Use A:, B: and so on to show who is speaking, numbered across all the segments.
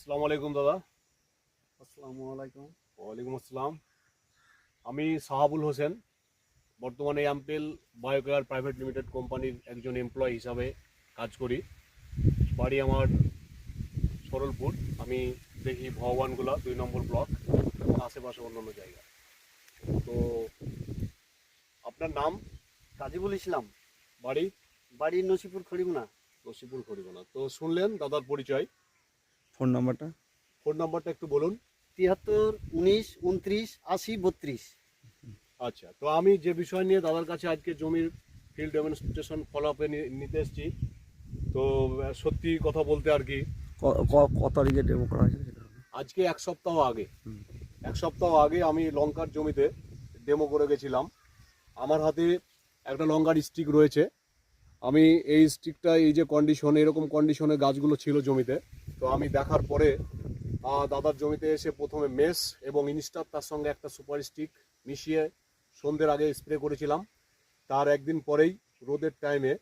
A: আসসালামু আলাইকুম দাদা।
B: আসসালামু আলাইকুম।
A: ওয়ালাইকুম আসসালাম। আমি সাহাবুল হোসেন, বর্তমানে অ্যাম্পেল বায়োকেয়ার প্রাইভেট লিমিটেড কোম্পানির একজন এমপ্লয়ি হিসাবে কাজ করি। বাড়ি আমার সরলপুর। আমি দেখি ভগবানগোলা 2 নম্বর ব্লক এবং আশেপাশে অন্যান্য জায়গা। তো আপনার নাম?
B: কাজীবুল ইসলাম,
A: বাড়ি?
B: বাড়ি নসিপুর খড়িমুনা।
A: নসিপুর খড়িগোনা। তো শুনলেন দাদার পরিচয়।
C: ফোন নাম্বারটা?
A: ফোন নাম্বারটা একটু বলুন।
B: 73 19 29 80 32।
A: আচ্ছা, তো আমি যে বিষয় নিয়ে দাদার কাছে আজকে জমির ফিল্ড ডেমনস্ট্রেশন ফলো আপে নিতে এসেছি, তো সত্যি কথা বলতে আর কি,
C: কত তারিখে ডেমো করা হয়েছে সেটা?
A: আজকে 1 সপ্তাহ আগে 1 সপ্তাহ আগে আমি লঙ্কার জমিতে ডেমো করে গেছিলাম। আমার হাতে একটা লঙ্কার স্টিক রয়েছে। আমি এই স্টিকটা, এই যে কন্ডিশন, এরকম কন্ডিশনে গাছগুলো ছিল জমিতে, তো আমি দেখার পরে দাদার জমিতে এসে প্রথমে মেস এবং ইনস্টার, তার সঙ্গে একটা সুপার স্টিক মিশিয়ে সন্ধ্যের আগে স্প্রে করেছিলাম। তার একদিন পরেই রোদের টাইমে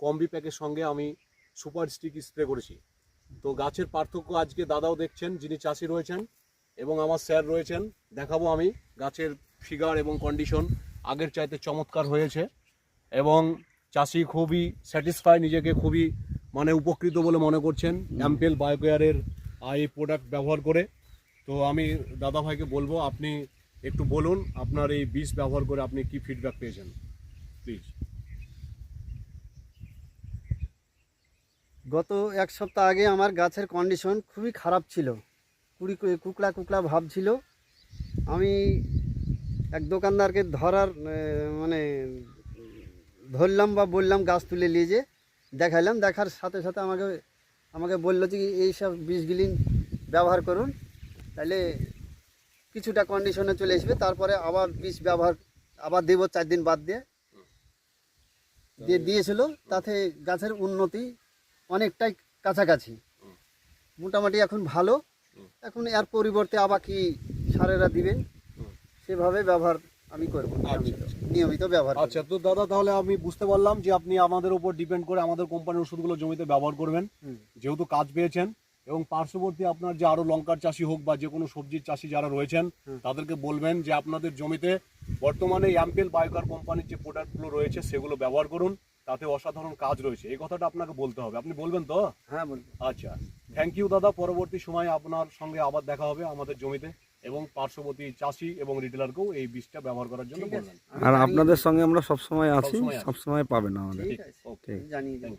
A: কম্বি প্যাকের সঙ্গে আমি সুপার স্টিক স্প্রে করেছি। তো গাছের পার্থক্য আজকে দাদাও দেখছেন, যিনি চাষি রয়েছেন, এবং আমার স্যার রয়েছেন। দেখাবো আমি গাছের ফিগার এবং কন্ডিশন আগের চাইতে চমৎকার হয়েছে, এবং চাষি খুবই স্যাটিসফাই, নিজেকে খুবই উপকৃত বলে মনে করছেন অ্যাম্পেল বায়োকেয়ারের এই প্রোডাক্ট ব্যবহার করে। তো আমি দাদা ভাইকে বলবো, আপনি একটু বলুন আপনার এই বীজ ব্যবহার করে আপনি কি ফিডব্যাক পেয়েছেন, প্লিজ।
B: গত এক সপ্তাহ আগে আমার গাছের কন্ডিশন খুবই খারাপ ছিল, কুকড়া কুকড়া ভাব ছিল। আমি এক দোকানদারকে ধরলাম বা বললাম গাছ তুলে নিয়ে যে দেখাইলাম, দেখার সাথে সাথে আমাকে বললো যে এইসব বীজগুলি ব্যবহার করুন, তাহলে কিছুটা কন্ডিশনে চলে আসবে। তারপরে আবার বীজ আবার দেবো 4 দিন বাদ দিয়েছিল। তাতে গাছের উন্নতি অনেকটাই কাছাকাছি, মোটামুটি এখন ভালো। এখন এর পরিবর্তে আবার কি সারেরা দিবেন, সেভাবে ব্যবহার আমি করব, নিয়মিত ব্যবহার।
A: আচ্ছা, তো দাদা তাহলে আমি বুঝতে পারলাম যে আপনি আমাদের উপর ডিপেন্ড করে আমাদের কোম্পানির ওষুধগুলো জমিতে ব্যবহার করবেন, যেহেতু কাজ পেয়েছেন। এবং পার্শ্ববর্তী আপনার যে আরো লঙ্কার চাষি হোক বা যে কোনো সবজির চাষি যারা রয়েছেন, তাদেরকে বলবেন যে আপনাদের জমিতে বর্তমানে অ্যাম্পেল বায়োকেয়ার কোম্পানির যে প্রোডাক্টগুলো রয়েছে সেগুলো ব্যবহার করুন, তাতে অসাধারণ কাজ রয়েছে। এই কথাটা আপনাকে বলতে হবে, আপনি বলবেন তো?
B: হ্যাঁ, বলবো।
A: আচ্ছা, থ্যাংক ইউ দাদা। পরবর্তী সময় আপনার সঙ্গে আবার দেখা হবে আমাদের জমিতে, এবং পার্শ্ববর্তী চাষি এবং রিটেলারকেও এই বীজটা ব্যবহার করার জন্য বলবেন।
C: আর আপনাদের সঙ্গে আমরা সবসময় আছি,
A: সবসময় আছি।
C: সবসময় পাবেন আমাদের।
B: ঠিক আছে,
A: ওকে,
B: জানিয়ে দেবো।